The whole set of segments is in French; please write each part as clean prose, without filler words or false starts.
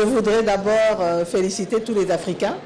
Je voudrais d'abord féliciter tous les Africains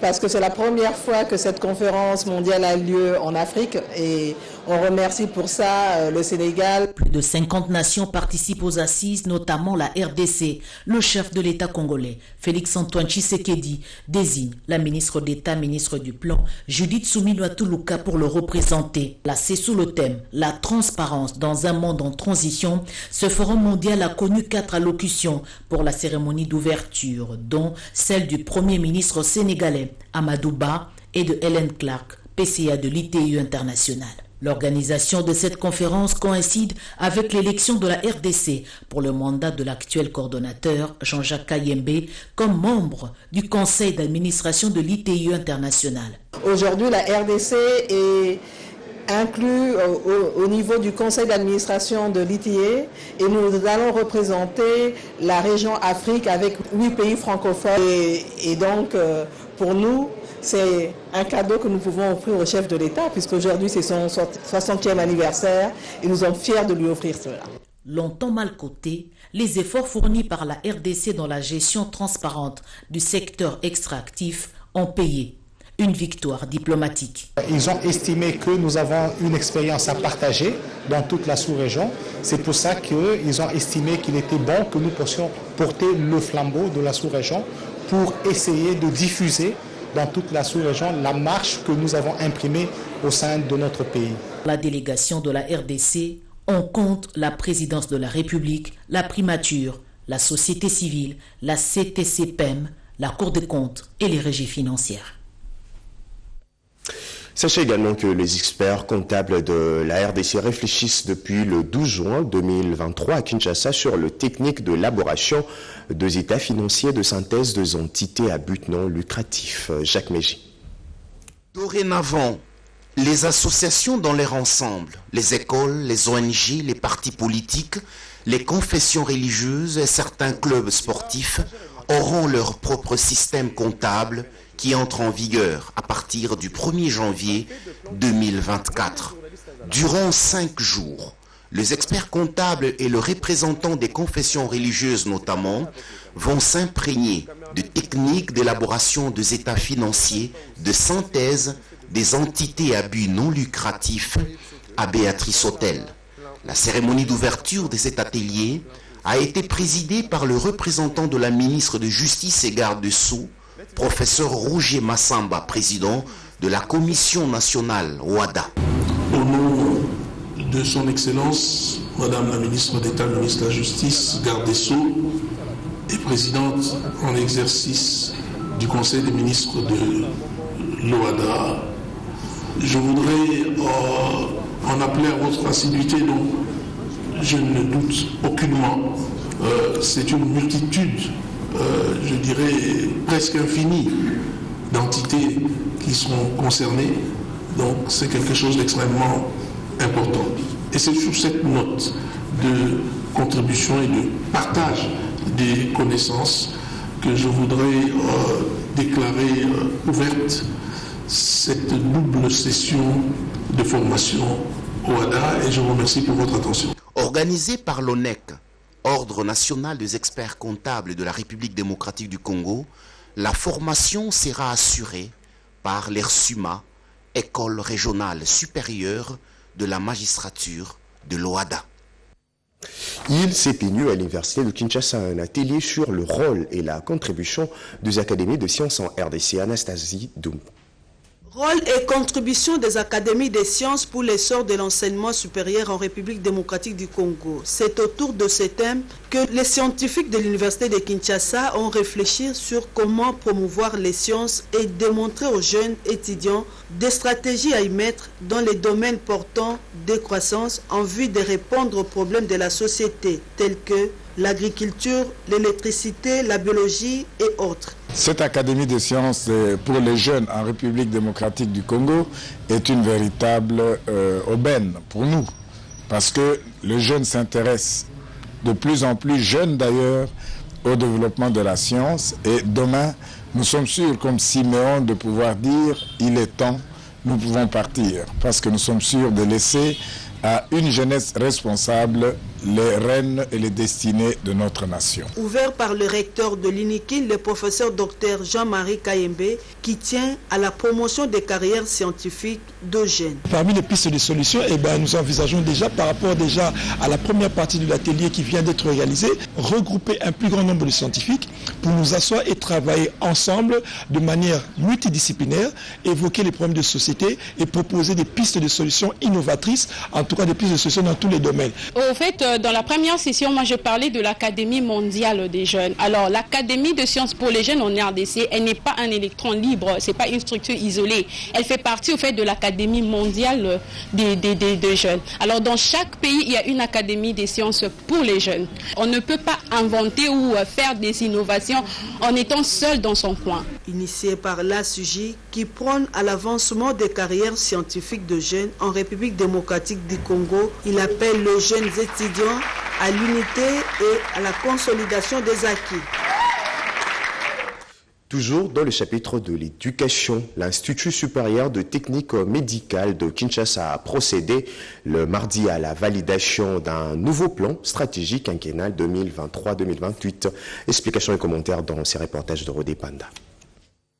parce que c'est la première fois que cette conférence mondiale a lieu en Afrique et on remercie pour ça le Sénégal. Plus de 50 nations participent aux assises, notamment la RDC. Le chef de l'État congolais, Félix-Antoine Tshisekedi, désigne la ministre d'État, ministre du Plan, Judith Suminwa Tuluka, pour le représenter. Placé sous le thème « La transparence dans un monde en transition », ce forum mondial a connu 4 allocutions pour la cérémonie d'ouverture, dont celle du Premier ministre sénégalais, Amadou Ba, et de Hélène Clark, PCA de l'ITU international. L'organisation de cette conférence coïncide avec l'élection de la RDC pour le mandat de l'actuel coordonnateur Jean-Jacques Kayembe comme membre du conseil d'administration de l'ITU international. Aujourd'hui, la RDC est inclus au niveau du conseil d'administration de l'ITA et nous allons représenter la région Afrique avec 8 pays francophones et donc pour nous c'est un cadeau que nous pouvons offrir au chef de l'État puisqu'aujourd'hui c'est son 60e anniversaire et nous sommes fiers de lui offrir cela. Longtemps mal cotés, les efforts fournis par la RDC dans la gestion transparente du secteur extractif ont payé. Une victoire diplomatique. Ils ont estimé que nous avons une expérience à partager dans toute la sous-région. C'est pour ça qu'ils ont estimé qu'il était bon que nous puissions porter le flambeau de la sous-région pour essayer de diffuser dans toute la sous-région la marche que nous avons imprimée au sein de notre pays. La délégation de la RDC, on compte la présidence de la République, la primature, la société civile, la CTC-PEM, la Cour des comptes et les régies financières. Sachez également que les experts comptables de la RDC réfléchissent depuis le 12 juin 2023 à Kinshasa sur le technique de l'élaboration des états financiers de synthèse des entités à but non lucratif. Jacques Mégy. Dorénavant, les associations dans leur ensemble, les écoles, les ONG, les partis politiques, les confessions religieuses et certains clubs sportifs auront leur propre système comptable qui entre en vigueur à partir du 1er janvier 2024. Durant 5 jours, les experts comptables et le représentant des confessions religieuses notamment vont s'imprégner de techniques d'élaboration des états financiers de synthèse des entités à but non lucratif à Béatrice Hôtel. La cérémonie d'ouverture de cet atelier a été présidée par le représentant de la ministre de Justice et Garde des Sceaux, professeur Roger Massamba, président de la Commission nationale OADA. Au nom de son Excellence, Madame la ministre d'État, ministre de la Justice, Garde des Sceaux et présidente en exercice du Conseil des ministres de l'OADA, je voudrais en appeler à votre assiduité dont je ne doute aucunement. C'est une multitude, je dirais presque infinie, d'entités qui seront concernées. Donc c'est quelque chose d'extrêmement important. Et c'est sur cette note de contribution et de partage des connaissances que je voudrais déclarer ouverte cette double session de formation OADA et je vous remercie pour votre attention. Organisée par l'ONEC, Ordre national des experts comptables de la République démocratique du Congo, la formation sera assurée par l'ERSUMA, École régionale supérieure de la magistrature de l'OADA. Il s'est tenu à l'université de Kinshasa un atelier sur le rôle et la contribution des académies de sciences en RDC. Anastasie Doum. Rôle et contribution des académies des sciences pour l'essor de l'enseignement supérieur en République démocratique du Congo. C'est autour de ce thème que les scientifiques de l'université de Kinshasa ont réfléchi sur comment promouvoir les sciences et démontrer aux jeunes étudiants des stratégies à y mettre dans les domaines portant de croissance en vue de répondre aux problèmes de la société tels que l'agriculture, l'électricité, la biologie et autres. Cette académie de sciences pour les jeunes en République démocratique du Congo est une véritable aubaine pour nous, parce que les jeunes s'intéressent de plus en plus jeunes d'ailleurs au développement de la science et demain nous sommes sûrs comme Siméon de pouvoir dire il est temps, nous pouvons partir, parce que nous sommes sûrs de laisser à une jeunesse responsable les rênes et les destinées de notre nation. Ouvert par le recteur de l'INIKIN, le professeur Dr Jean-Marie Kayembe, qui tient à la promotion des carrières scientifiques de jeunes. Parmi les pistes de solutions, nous envisageons déjà, par rapport à la première partie de l'atelier qui vient d'être réalisé, regrouper un plus grand nombre de scientifiques pour nous asseoir et travailler ensemble de manière multidisciplinaire, évoquer les problèmes de société et proposer des pistes de solutions innovatrices, en tout cas des pistes de solutions dans tous les domaines. Au fait, dans la première session, moi je parlais de l'Académie mondiale des jeunes. Alors l'Académie de sciences pour les jeunes en RDC, elle n'est pas un électron libre, c'est pas une structure isolée. Elle fait partie au fait de l'Académie mondiale des jeunes. Alors dans chaque pays, il y a une Académie des sciences pour les jeunes. On ne peut pas inventer ou faire des innovations en étant seul dans son coin. Initié par l'ASUJ qui prône à l'avancement des carrières scientifiques de jeunes en République démocratique du Congo, il appelle les jeunes étudiants à l'unité et à la consolidation des acquis. Toujours dans le chapitre de l'éducation, l'Institut supérieur de technique médicale de Kinshasa a procédé le mardi à la validation d'un nouveau plan stratégique quinquennal 2023-2028. Explications et commentaires dans ces reportages de Rodé Panda.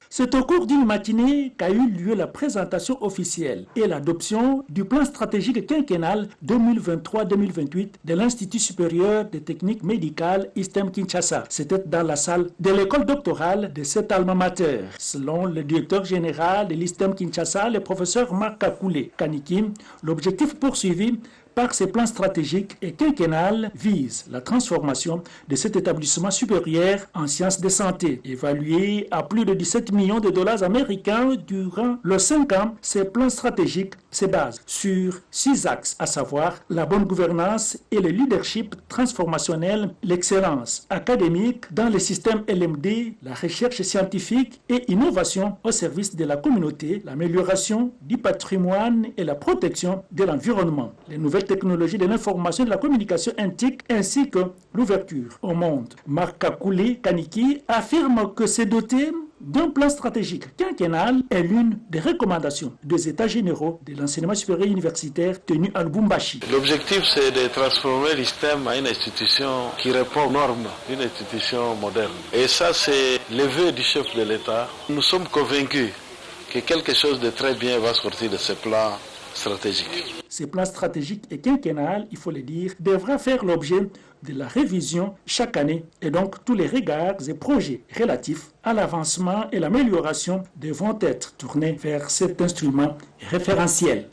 C'est au cours d'une matinée qu'a eu lieu la présentation officielle et l'adoption du plan stratégique quinquennal 2023-2028 de l'Institut supérieur de technique médicale ISTEM Kinshasa. C'était dans la salle de l'école doctorale de cet alma mater. Selon le directeur général de l'ISTEM Kinshasa, le professeur Marc Kakoulé Kaniki, l'objectif poursuivi par ces plans stratégiques et quinquennal vise la transformation de cet établissement supérieur en sciences de santé. Évalué à plus de 17 millions de dollars américains durant les 5 ans, ces plans stratégiques se basent sur 6 axes, à savoir la bonne gouvernance et le leadership transformationnel, l'excellence académique dans le système LMD, la recherche scientifique et innovation au service de la communauté, l'amélioration du patrimoine et la protection de l'environnement. Les nouvelles technologies de l'information et de la communication intique ainsi que l'ouverture au monde. Marc Kakoulé Kaniki affirme que c'est doté d'un plan stratégique quinquennal est l'une des recommandations des États généraux de l'enseignement supérieur universitaire tenus à Lubumbashi. L'objectif, c'est de transformer l'ISTEM en une institution qui répond aux normes, une institution moderne. Et ça, c'est le vœu du chef de l'État. Nous sommes convaincus que quelque chose de très bien va sortir de ce plan stratégique. Ces plans stratégiques et quinquennal, il faut le dire, devra faire l'objet de la révision chaque année et donc tous les regards et projets relatifs à l'avancement et l'amélioration devront être tournés vers cet instrument référentiel.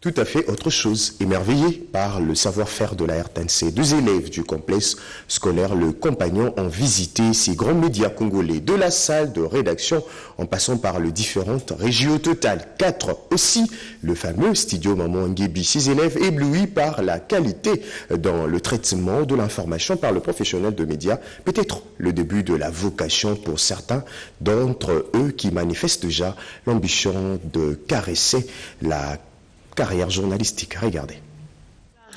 Tout à fait autre chose, émerveillé par le savoir-faire de la RTNC. 2 élèves du complexe scolaire Le Compagnon ont visité ces grands médias congolais, de la salle de rédaction en passant par les différentes régions. Au total, 4 aussi, le fameux studio Maman Nguebi. 6 élèves éblouis par la qualité dans le traitement de l'information par le professionnel de médias. Peut-être le début de la vocation pour certains d'entre eux qui manifestent déjà l'ambition de caresser la carrière journalistique. Regardez.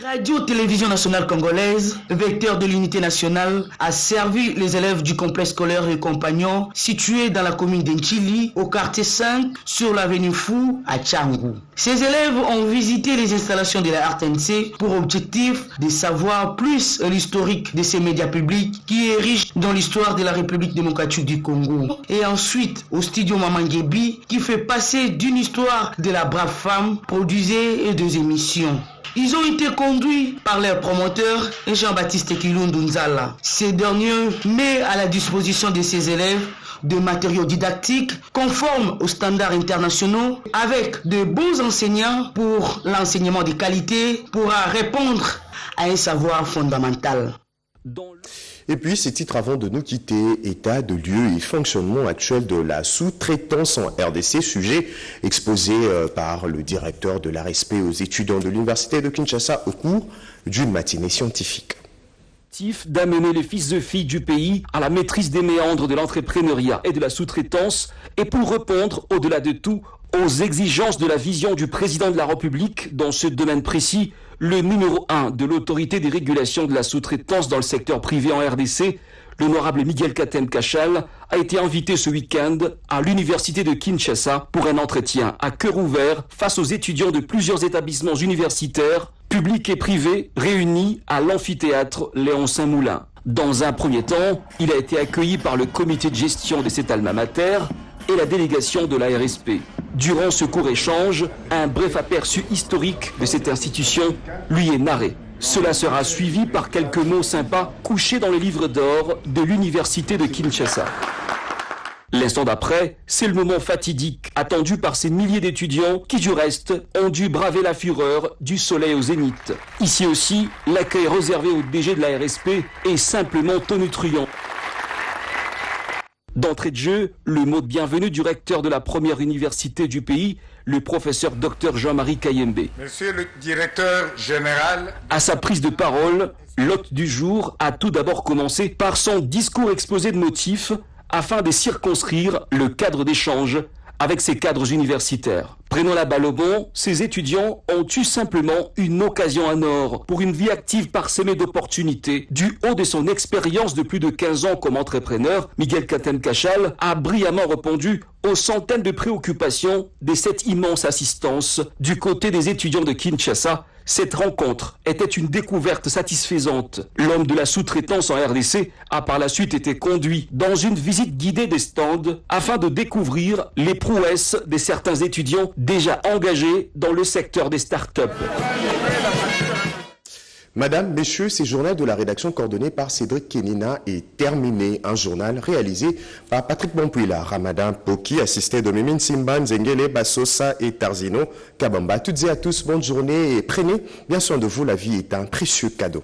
Radio-Télévision nationale congolaise, vecteur de l'unité nationale, a servi les élèves du complexe scolaire et compagnons situé dans la commune d'Enchili, au quartier 5, sur l'avenue Fou, à Tchangou. Ces élèves ont visité les installations de la RTNC pour objectif de savoir plus l'historique de ces médias publics qui est riche dans l'histoire de la République démocratique du Congo. Et ensuite au studio Maman Nguebi qui fait passer d'une histoire de la brave femme, produisait 2 émissions. Ils ont été conduits par leur promoteur, Jean-Baptiste Kilundu Nzala. Ces derniers mettent à la disposition de ces élèves de matériaux didactiques conformes aux standards internationaux avec de bons enseignants pour l'enseignement de qualité pourra répondre à un savoir fondamental. Et puis, ces titres avant de nous quitter, état de lieu et fonctionnement actuel de la sous-traitance en RDC, sujet exposé par le directeur de l'ARSP aux étudiants de l'Université de Kinshasa au cours d'une matinée scientifique. D'amener les fils et filles du pays à la maîtrise des méandres de l'entrepreneuriat et de la sous-traitance et pour répondre, au-delà de tout, aux exigences de la vision du président de la République dans ce domaine précis, le numéro 1 de l'autorité des régulations de la sous-traitance dans le secteur privé en RDC, l'honorable Miguel Katem Kachal, a été invité ce week-end à l'université de Kinshasa pour un entretien à cœur ouvert face aux étudiants de plusieurs établissements universitaires, public et privé réunis à l'amphithéâtre Léon Saint-Moulin. Dans un premier temps, il a été accueilli par le comité de gestion de cet alma mater et la délégation de la RSP. Durant ce court échange, un bref aperçu historique de cette institution lui est narré. Cela sera suivi par quelques mots sympas couchés dans les livres d'or de l'université de Kinshasa. L'instant d'après, c'est le moment fatidique, attendu par ces milliers d'étudiants qui, du reste, ont dû braver la fureur du soleil au zénith. Ici aussi, l'accueil réservé au DG de la RSP est simplement tonitruant. D'entrée de jeu, le mot de bienvenue du recteur de la première université du pays, le professeur Dr Jean-Marie Kayembe. Monsieur le directeur général. À sa prise de parole, l'hôte du jour a tout d'abord commencé par son discours exposé de motifs afin de circonscrire le cadre d'échange avec ces cadres universitaires. Prenons la balle au bon, ces étudiants ont eu simplement une occasion en or pour une vie active parsemée d'opportunités. Du haut de son expérience de plus de 15 ans comme entrepreneur, Miguel Katem-Kachal a brillamment répondu aux centaines de préoccupations de cette immense assistance. Du côté des étudiants de Kinshasa, cette rencontre était une découverte satisfaisante. L'homme de la sous-traitance en RDC a par la suite été conduit dans une visite guidée des stands afin de découvrir les prouesses de certains étudiants déjà engagés dans le secteur des start-up. Madame, messieurs, ce journal de la rédaction coordonné par Cédric Kenina est terminé. Un journal réalisé par Patrick Bonpuila, Ramadan Poki, assisté de Mimine Simban, Zengele, Bassosa et Tarzino Kabamba. Toutes et à tous, bonne journée et prenez bien soin de vous. La vie est un précieux cadeau.